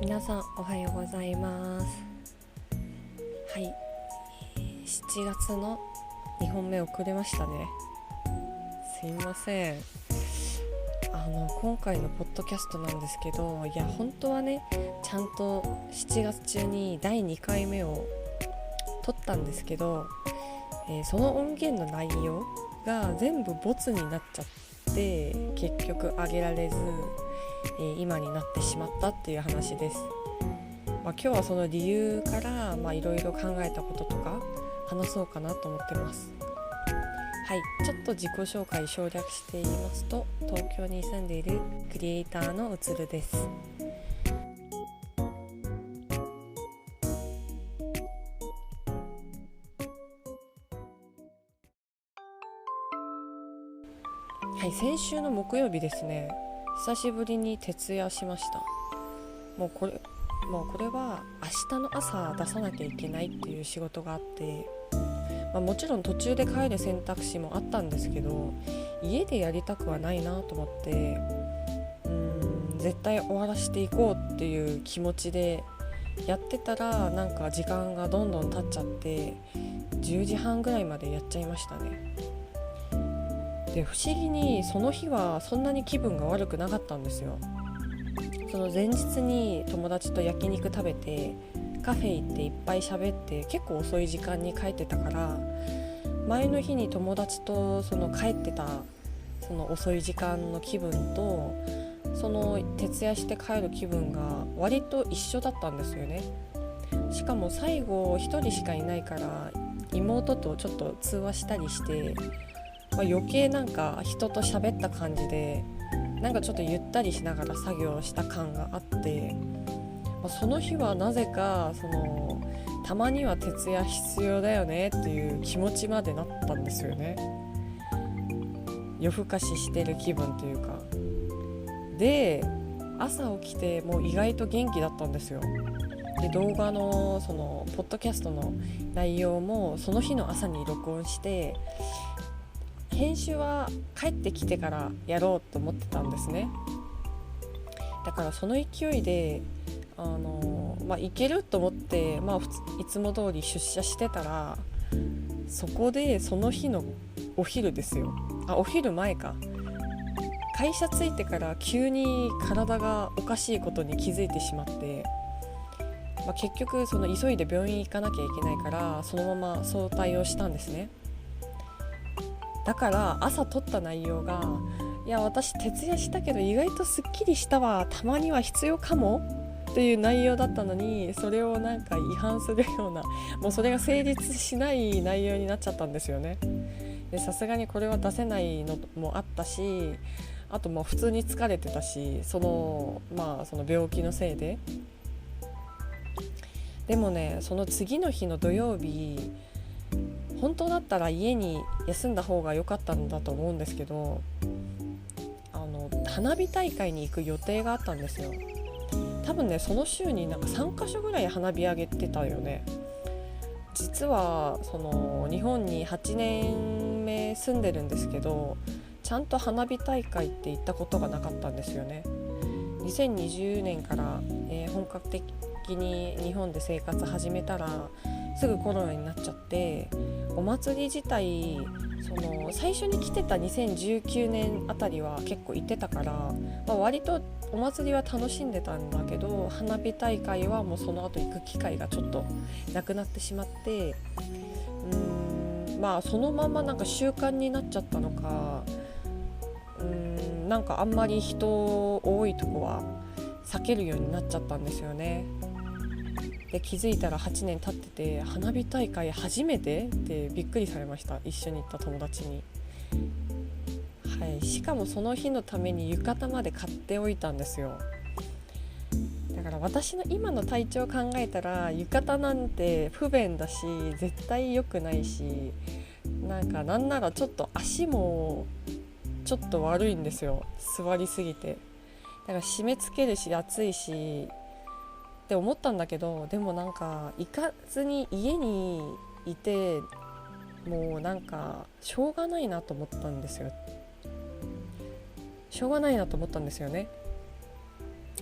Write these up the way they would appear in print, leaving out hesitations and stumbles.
皆さんおはようございます。はい、7月の2本目遅れましたね。すいません。今回のポッドキャストなんですけど、いや本当はね、ちゃんと7月中に第2回目を撮ったんですけど、その音源の内容が全部ボツになっちゃって結局上げられず、今になってしまったっていう話です。今日はその理由からいろいろ考えたこととか話そうかなと思ってます。はい、ちょっと自己紹介省略して言いますと、東京に住んでいるクリエイターのうつるです。はい、先週の木曜日ですね、久しぶりに徹夜しました。これは明日の朝出さなきゃいけないっていう仕事があって、もちろん途中で帰る選択肢もあったんですけど、家でやりたくはないなと思って、絶対終わらせていこうっていう気持ちでやってたら、なんか時間がどんどん経っちゃって10時半ぐらいまでやっちゃいましたね。で、不思議にその日はそんなに気分が悪くなかったんですよ。その前日に友達と焼肉食べてカフェ行っていっぱい喋って結構遅い時間に帰ってたから、前の日に友達とその帰ってたその遅い時間の気分とその徹夜して帰る気分が割と一緒だったんですよね。しかも最後一人しかいないから妹とちょっと通話したりして、余計なんか人と喋った感じで、なんかちょっとゆったりしながら作業した感があって、その日はなぜかたまには徹夜必要だよねっていう気持ちまでなったんですよね。夜更かししてる気分というかで、朝起きてもう意外と元気だったんですよ。で、動画のそのポッドキャストの内容もその日の朝に録音して、編集は帰ってきてからやろうと思ってたんですね。だからその勢いでいけると思って、いつも通り出社してたら、そこでその日のお昼ですよ。お昼前か。会社着いてから急に体がおかしいことに気づいてしまって、結局その急いで病院行かなきゃいけないからそのまま早退をしたんですね。だから朝撮った内容が、いや私徹夜したけど意外とすっきりしたわ、たまには必要かもっていう内容だったのに、それをなんか違反するような、もうそれが成立しない内容になっちゃったんですよね。で、さすがにこれは出せないのもあったし、あと普通に疲れてたし、その病気のせいで。でもね、その次の日の土曜日、本当だったら家に休んだ方が良かったんだと思うんですけど、花火大会に行く予定があったんですよ。多分ね、その週になんか3カ所ぐらい花火上げてたよね。実は日本に8年目住んでるんですけど、ちゃんと花火大会って行ったことがなかったんですよね。2020年から、本格的に日本で生活始めたらすぐコロナになっちゃって、お祭り自体最初に来てた2019年あたりは結構行ってたから、割とお祭りは楽しんでたんだけど、花火大会はもうその後行く機会がちょっとなくなってしまって、そのままなんか習慣になっちゃったのか、なんかあんまり人多いとこは避けるようになっちゃったんですよね。で、気づいたら8年経ってて、花火大会初めてってびっくりされました、一緒に行った友達に。はい、しかもその日のために浴衣まで買っておいたんですよ。だから私の今の体調考えたら浴衣なんて不便だし絶対良くないし、なんならちょっと足もちょっと悪いんですよ、座りすぎて。だから締め付けるし暑いしって思ったんだけど、でもなんか行かずに家にいてもうなんかしょうがないなと思ったんですよね。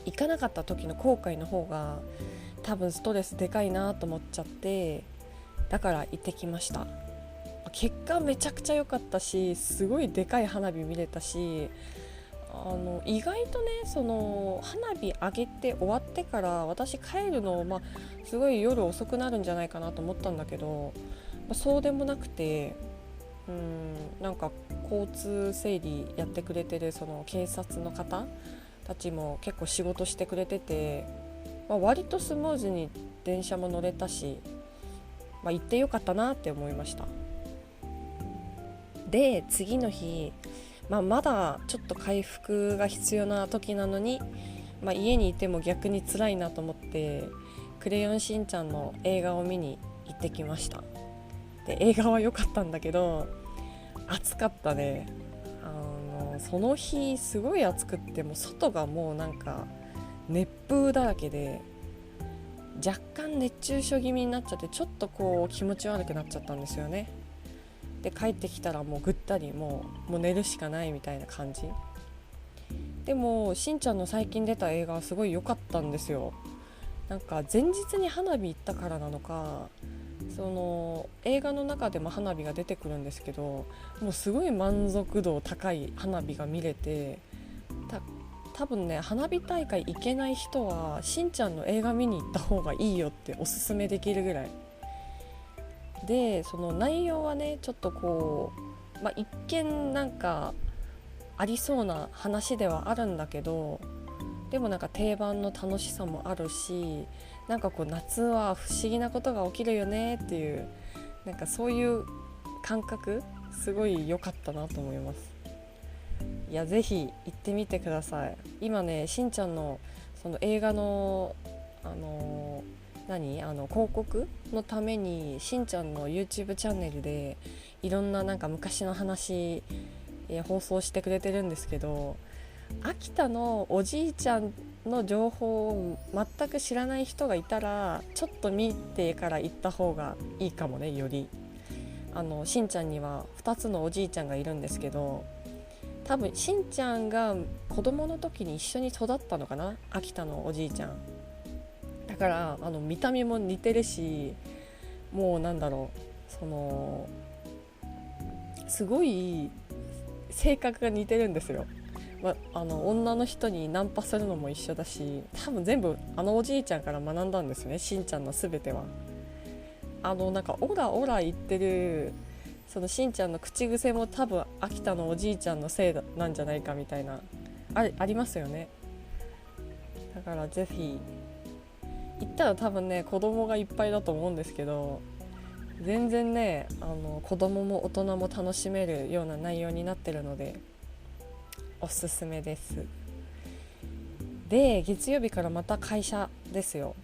行かなかった時の後悔の方が多分ストレスでかいなと思っちゃって、だから行ってきました。結果めちゃくちゃ良かったし、すごいでかい花火見れたし、意外とね、その花火上げて終わってから私帰るの、すごい夜遅くなるんじゃないかなと思ったんだけど、そうでもなくて、なんか交通整理やってくれてるその警察の方たちも結構仕事してくれてて、割とスムーズに電車も乗れたし、行ってよかったなって思いました。で次の日、まだちょっと回復が必要な時なのに、家にいても逆に辛いなと思ってクレヨンしんちゃんの映画を見に行ってきました。で映画は良かったんだけど暑かったね。その日すごい暑くって、もう外がもうなんか熱風だらけで若干熱中症気味になっちゃって、ちょっとこう気持ち悪くなっちゃったんですよね。で帰ってきたらもうぐったり、もう寝るしかないみたいな感じ。でもしんちゃんの最近出た映画はすごい良かったんですよ。なんか前日に花火行ったからなのか、その映画の中でも花火が出てくるんですけど、もうすごい満足度高い花火が見れて、多分ね、花火大会行けない人はしんちゃんの映画見に行った方がいいよっておすすめできるぐらいで、その内容はねちょっとこう、一見なんかありそうな話ではあるんだけど、でもなんか定番の楽しさもあるし、なんかこう夏は不思議なことが起きるよねっていう、なんかそういう感覚すごい良かったなと思います。いやぜひ行ってみてください。今ねしんちゃんのその映画の広告のためにしんちゃんの YouTube チャンネルでいろんななんか昔の話、放送してくれてるんですけど、秋田のおじいちゃんの情報を全く知らない人がいたらちょっと見てから行った方がいいかもね。よりしんちゃんには2つのおじいちゃんがいるんですけど、多分しんちゃんが子供の時に一緒に育ったのかな、秋田のおじいちゃんだから。見た目も似てるし、もうなんだろう、そのすごい性格が似てるんですよ。女の人にナンパするのも一緒だし、多分全部おじいちゃんから学んだんですね、しんちゃんの全ては。なんかオラオラ言ってるそのしんちゃんの口癖も多分秋田のおじいちゃんのせいなんじゃないかみたいな、ありますよね。だからぜひ行ったら多分ね子供がいっぱいだと思うんですけど、全然ね子供も大人も楽しめるような内容になってるのでおすすめです。で月曜日からまた会社ですよ。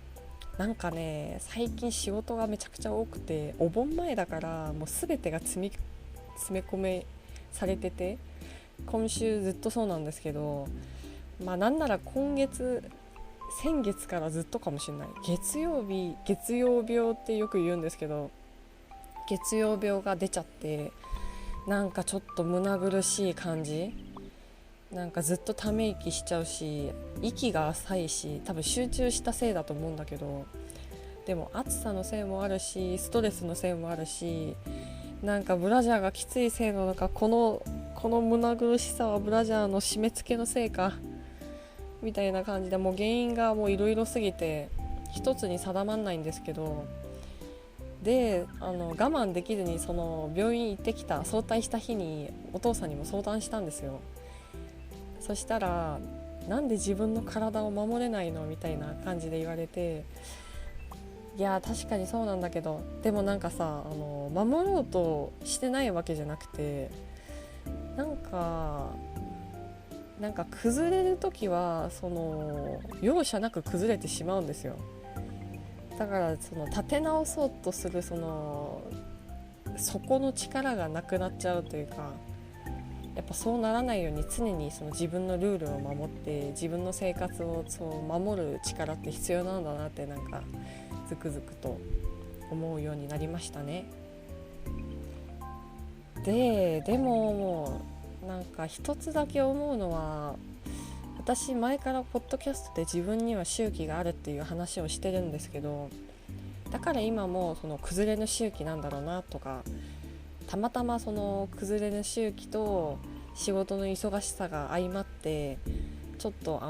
なんかね最近仕事がめちゃくちゃ多くて、お盆前だからもう全てが詰め込めされてて、今週ずっとそうなんですけど、なんなら先月からずっとかもしれない。月曜病ってよく言うんですけど、月曜病が出ちゃって、なんかちょっと胸苦しい感じ、なんかずっとため息しちゃうし、息が浅いし、多分集中したせいだと思うんだけど、でも暑さのせいもあるしストレスのせいもあるし、なんかブラジャーがきついせいなのか、この胸苦しさはブラジャーの締め付けのせいかみたいな感じで、もう原因がもういろいろすぎて一つに定まんないんですけど、で我慢できずにその病院行ってきた早退した日にお父さんにも相談したんですよ。そしたらなんで自分の体を守れないのみたいな感じで言われて、いや確かにそうなんだけど、でもなんかさ守ろうとしてないわけじゃなくて、なんか崩れる時はその容赦なく崩れてしまうんですよ。だからその立て直そうとするそこの力がなくなっちゃうというか、やっぱそうならないように常にその自分のルールを守って自分の生活を守る力って必要なんだなって、なんかずくずくと思うようになりましたね。でもなんか一つだけ思うのは、私前からポッドキャストで自分には周期があるっていう話をしてるんですけど、だから今もその崩れの周期なんだろうなとか、たまたまその崩れの周期と仕事の忙しさが相まってちょっと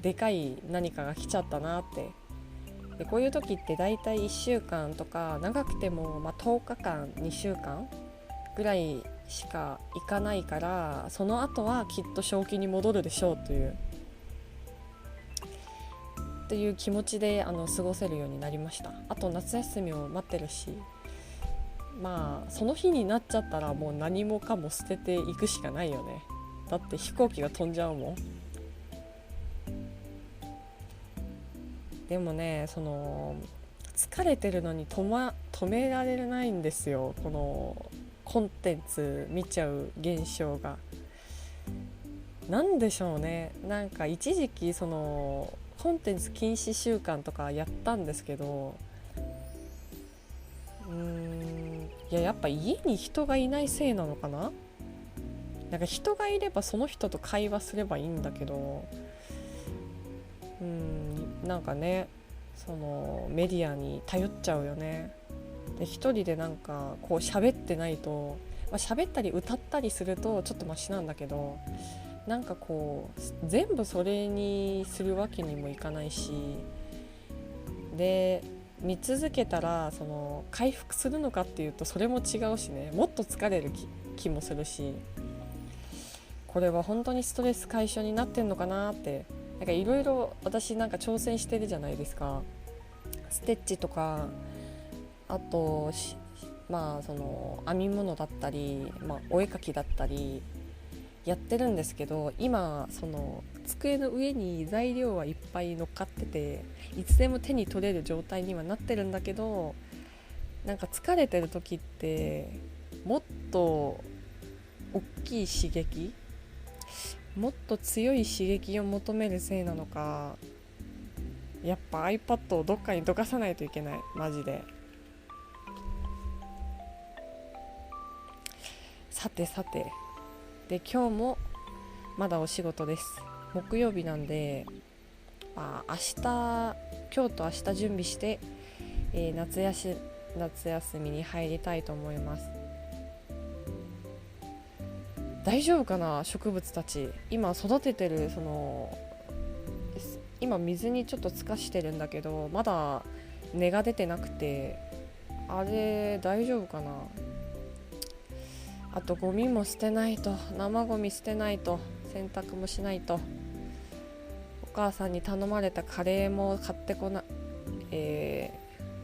でかい何かが来ちゃったなって。でこういう時ってだいたい1週間とか長くても10日間2週間ぐらいしか行かないから、その後はきっと正気に戻るでしょうという気持ちで過ごせるようになりました。あと夏休みを待ってるし、その日になっちゃったらもう何もかも捨てていくしかないよね。だって飛行機が飛んじゃうもん。でもね、その疲れてるのに止められないんですよ、このコンテンツ見ちゃう現象が。なんでしょうね。なんか一時期そのコンテンツ禁止週間とかやったんですけど、やっぱ家に人がいないせいなのかな。なんか人がいればその人と会話すればいいんだけど、なんかね、そのメディアに頼っちゃうよね。で一人でなんかこう喋ってないと、喋ったり歌ったりするとちょっとマシなんだけど、なんかこう全部それにするわけにもいかないし、で見続けたらその回復するのかっていうとそれも違うしね、もっと疲れる気もするし、これは本当にストレス解消になってんのかなって。なんかいろいろ私なんか挑戦してるじゃないですか。ステッチとか、あとその編み物だったり、お絵描きだったりやってるんですけど、今その机の上に材料はいっぱい乗っかってて、いつでも手に取れる状態にはなってるんだけど、なんか疲れてる時ってもっと大きい刺激、もっと強い刺激を求めるせいなのか、やっぱ iPad をどっかにどかさないといけない、マジで。さてで今日もまだお仕事です。木曜日なんで、今日と明日準備して、夏休みに入りたいと思います。大丈夫かな、植物たち。今育ててる今水にちょっと浸かしてるんだけど、まだ根が出てなくて、あれ大丈夫かな。あとゴミも捨てないと、生ゴミ捨てないと、洗濯もしないと。お母さんに頼まれたカレーも買ってこな、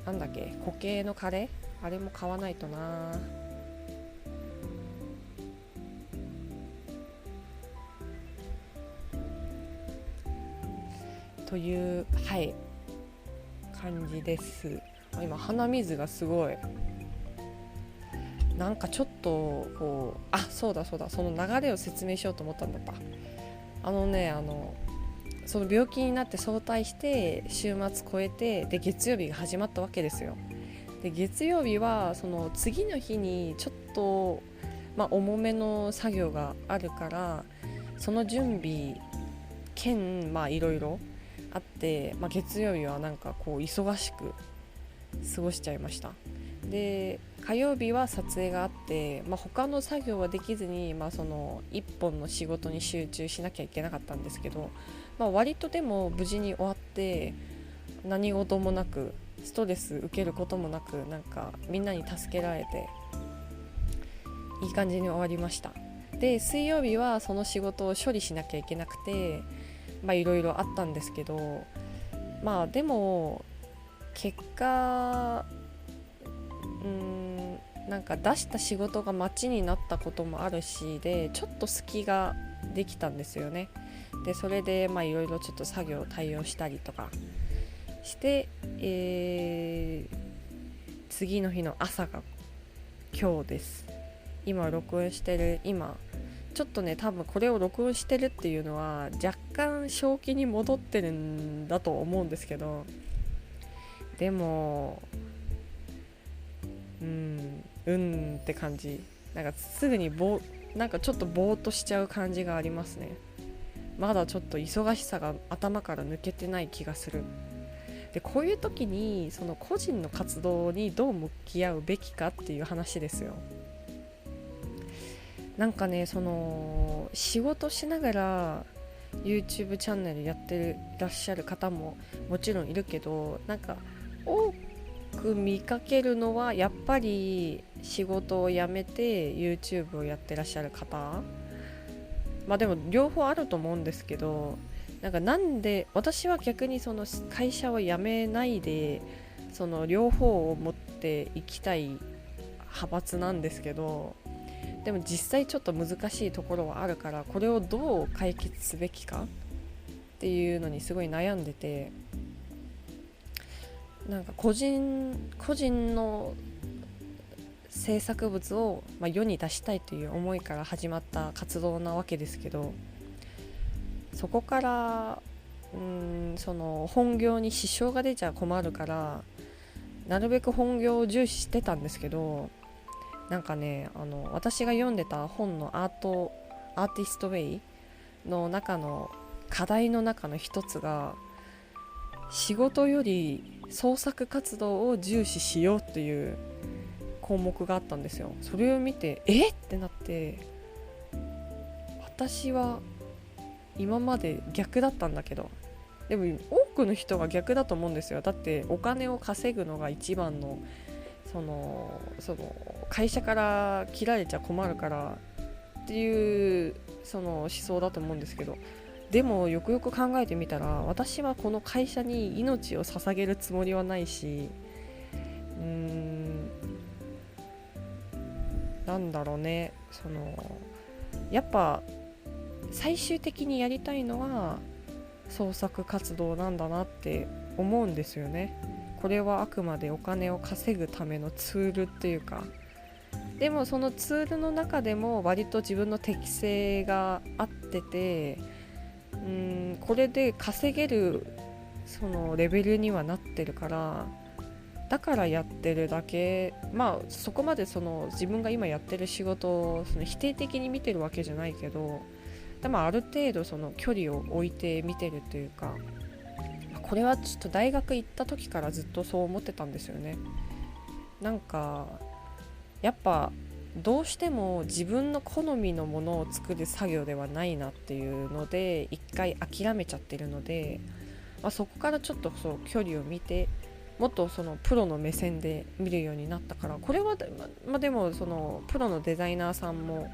なんだっけ、固形のカレー、あれも買わないとな。という感じです。今鼻水がすごい、なんかちょっとこう、そうだその流れを説明しようと思ったんだった。その病気になって早退して週末超えて、で月曜日が始まったわけですよ。で月曜日はその次の日にちょっと重めの作業があるから、その準備兼いろいろあって、月曜日はなんかこう忙しく過ごしちゃいました。で火曜日は撮影があって、他の作業はできずに、その一本の仕事に集中しなきゃいけなかったんですけど、割とでも無事に終わって、何事もなくストレス受けることもなく、なんかみんなに助けられていい感じに終わりました。で水曜日はその仕事を処理しなきゃいけなくて、いろいろあったんですけど、でも結果なんか出した仕事が待ちになったこともあるし、でちょっと隙ができたんですよね。でそれでいろいろちょっと作業対応したりとかして、次の日の朝が今日です。今録音してる今ちょっとね、多分これを録音してるっていうのは若干正気に戻ってるんだと思うんですけど、でもって感じ。なんかすぐになんかちょっとぼーっとしちゃう感じがありますね。まだちょっと忙しさが頭から抜けてない気がする。でこういう時にその個人の活動にどう向き合うべきかっていう話ですよ。なんかね、その仕事しながら YouTube チャンネルやってらっしゃる方ももちろんいるけど、なんか多く見かけるのはやっぱり仕事を辞めて YouTube をやってらっしゃる方、まあでも両方あると思うんですけど、なんで私は逆にその会社を辞めないでその両方を持っていきたい派閥なんですけど、でも実際ちょっと難しいところはあるから、これをどう解決すべきかっていうのにすごい悩んでて、なんか個人の制作物を、世に出したいという思いから始まった活動なわけですけど、そこからその本業に支障が出ちゃ困るから、なるべく本業を重視してたんですけど、なんかね、私が読んでた本のアーティストウェイの中の課題の中の一つが、仕事より創作活動を重視しようっていう項目があったんですよ。それを見てってなって、私は今まで逆だったんだけど、でも多くの人が逆だと思うんですよ。だってお金を稼ぐのが一番のその会社から切られちゃ困るからっていうその思想だと思うんですけど、でもよくよく考えてみたら、私はこの会社に命を捧げるつもりはないし、なんだろうね、やっぱ最終的にやりたいのは創作活動なんだなって思うんですよね。これはあくまでお金を稼ぐためのツールっていうか、でもそのツールの中でも割と自分の適性が合ってて、これで稼げるそのレベルにはなってるから、だからやってるだけ、そこまでその自分が今やってる仕事をその否定的に見てるわけじゃないけど、でもある程度その距離を置いて見てるというか、これはちょっと大学行った時からずっとそう思ってたんですよね。なんかやっぱどうしても自分の好みのものを作る作業ではないなっていうので一回諦めちゃってるので、そこからちょっとそう距離を見て、もっとそのプロの目線で見るようになったから、これはでもそのプロのデザイナーさんも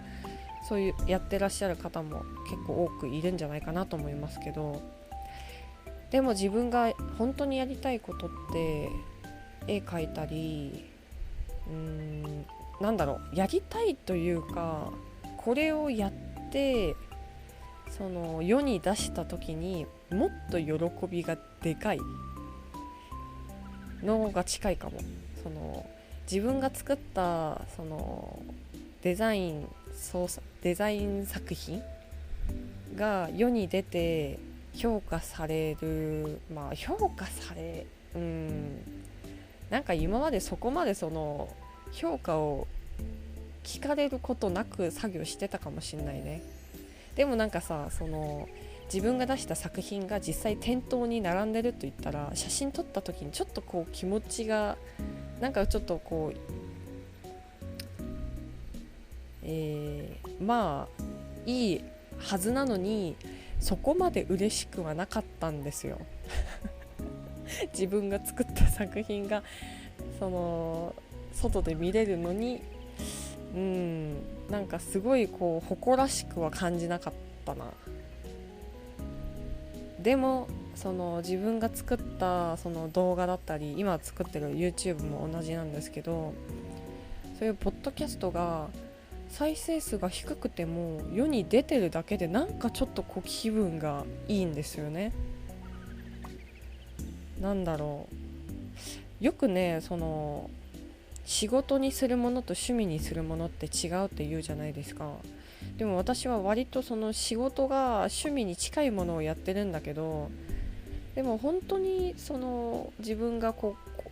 そういうやってらっしゃる方も結構多くいるんじゃないかなと思いますけど、でも自分が本当にやりたいことって絵描いたり、やりたいというか、これをやってその世に出した時にもっと喜びがでかいのが近いかも。その自分が作ったそのデザイン作品が世に出て評価される、なんか今までそこまでその評価を聞かれることなく作業してたかもしれないね。でもなんかさ、その自分が出した作品が実際店頭に並んでると言ったら、写真撮った時にちょっとこう気持ちがなんかちょっとこういいはずなのに、そこまで嬉しくはなかったんですよ自分が作った作品がその外で見れるのに、なんかすごいこう誇らしくは感じなかったな。でもその自分が作ったその動画だったり、今作ってる YouTube も同じなんですけど、そういうポッドキャストが再生数が低くても世に出てるだけでなんかちょっとこう気分がいいんですよね。なんだろう、よくね、その仕事にするものと趣味にするものって違うって言うじゃないですか。でも私は割とその仕事が趣味に近いものをやってるんだけど、でも本当にその自分がこう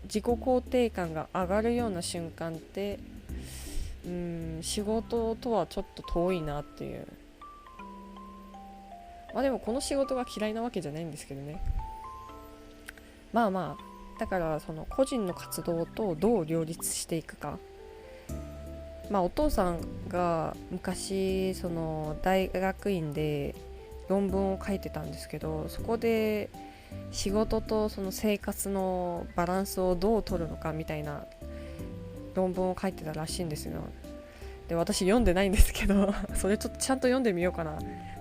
自己肯定感が上がるような瞬間って仕事とはちょっと遠いなっていう。でもこの仕事が嫌いなわけじゃないんですけどね。まあだからその個人の活動とどう両立していくか。お父さんが昔その大学院で論文を書いてたんですけど、そこで仕事とその生活のバランスをどう取るのかみたいな論文を書いてたらしいんですよ。で、私読んでないんですけどそれちょっとちゃんと読んでみようかな。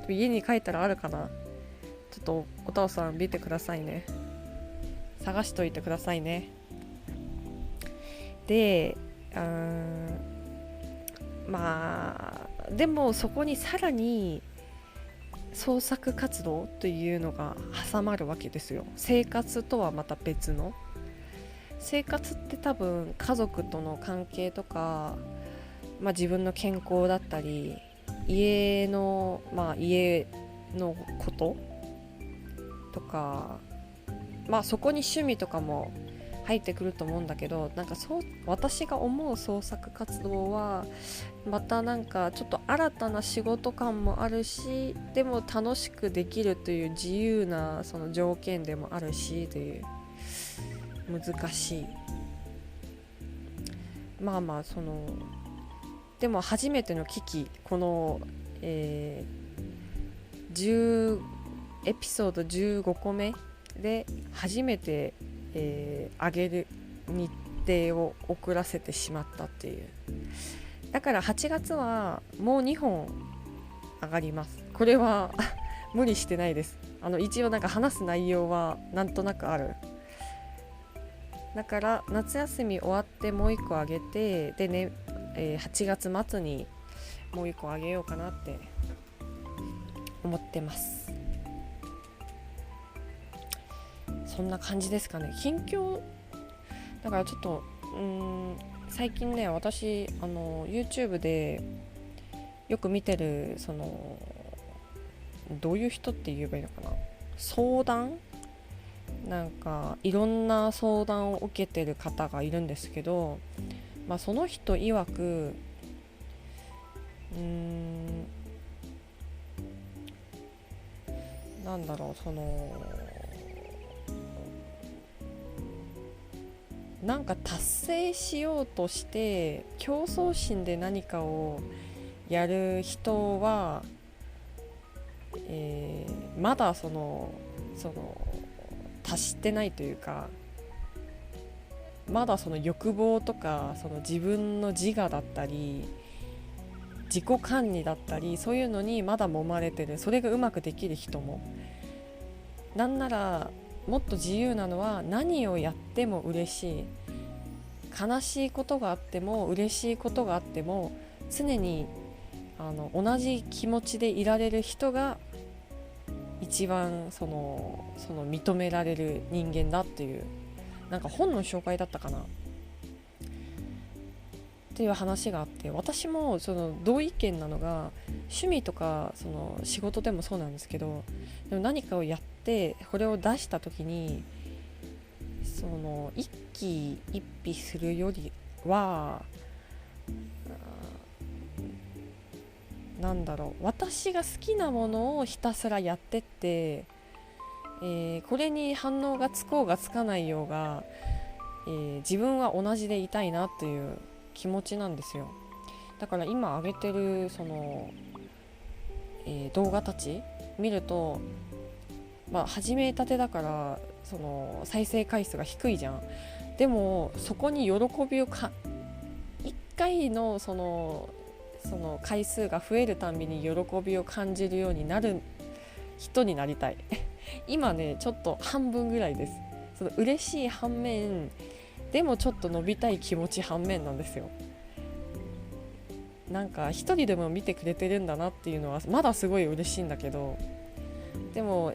家に帰ったらあるかな。ちょっとお父さん見てくださいね。探しといてくださいね。で、でもそこにさらに創作活動というのが挟まるわけですよ。生活とはまた別の。生活って多分家族との関係とか、自分の健康だったり家のこととか、そこに趣味とかも入ってくると思うんだけど、私が思う創作活動はまたちょっと新たな仕事感もあるし、でも楽しくできるという自由なその条件でもあるしという、難しい。でも初めての危機、この、10エピソード15個目で初めて、上げる日程を遅らせてしまったっていう。だから8月はもう2本上がります。これは無理してないです。一応話す内容はなんとなくある。だから夏休み終わってもう1個上げて、でね、8月末にもう1個上げようかなって思ってます。そんな感じですかね。近況だからちょっと最近ね、私YouTube でよく見てるそのどういう人って言えばいいのかな、相談いろんな相談を受けてる方がいるんですけど、その人曰く達成しようとして競争心で何かをやる人は、まだ達してないというか、まだその欲望とかその自分の自我だったり自己管理だったり、そういうのにまだ揉まれてる。それがうまくできる人も、なんならもっと自由なのは何をやっても嬉しい、悲しいことがあっても嬉しいことがあっても常に同じ気持ちでいられる人が一番その認められる人間だっていう、本の紹介だったかなっていう話があって、私もその同意見なのが、趣味とかその仕事でもそうなんですけど、でも何かをやってこれを出した時にその一喜一悲するよりは私が好きなものをひたすらやってって、これに反応がつこうがつかないようが、自分は同じでいたいなっていう気持ちなんですよ。だから今上げてるその、動画たち見ると、始めたてだからその再生回数が低いじゃん。でもそこに喜びを1回のその回数が増えるたんびに喜びを感じるようになる人になりたい今ねちょっと半分ぐらいです。その嬉しい反面でもちょっと伸びたい気持ち反面なんですよ。一人でも見てくれてるんだなっていうのはまだすごい嬉しいんだけど、でも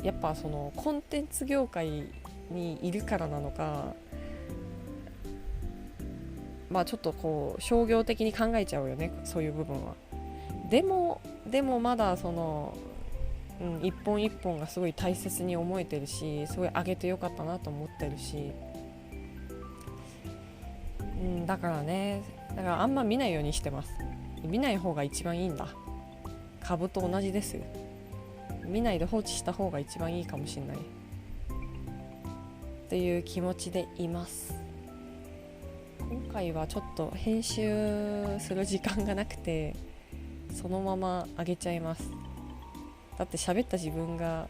やっぱそのコンテンツ業界にいるからなのか、ちょっとこう商業的に考えちゃうよね、そういう部分は。でもまだその、一本一本がすごい大切に思えてるし、すごい上げてよかったなと思ってるし、だからあんま見ないようにしてます。見ない方が一番いいんだ。株と同じです。見ないで放置した方が一番いいかもしれないっていう気持ちでいます。今回はちょっと編集する時間がなくてそのまま上げちゃいます。だって喋った自分が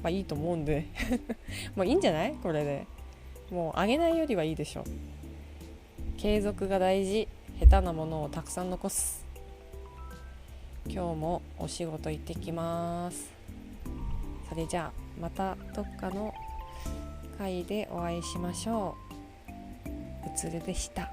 いいと思うんでもういいんじゃない？これでもう上げないよりはいいでしょ。継続が大事。下手なものをたくさん残す。今日もお仕事行ってきます。それじゃあまたどっかの回でお会いしましょう。うつるでした。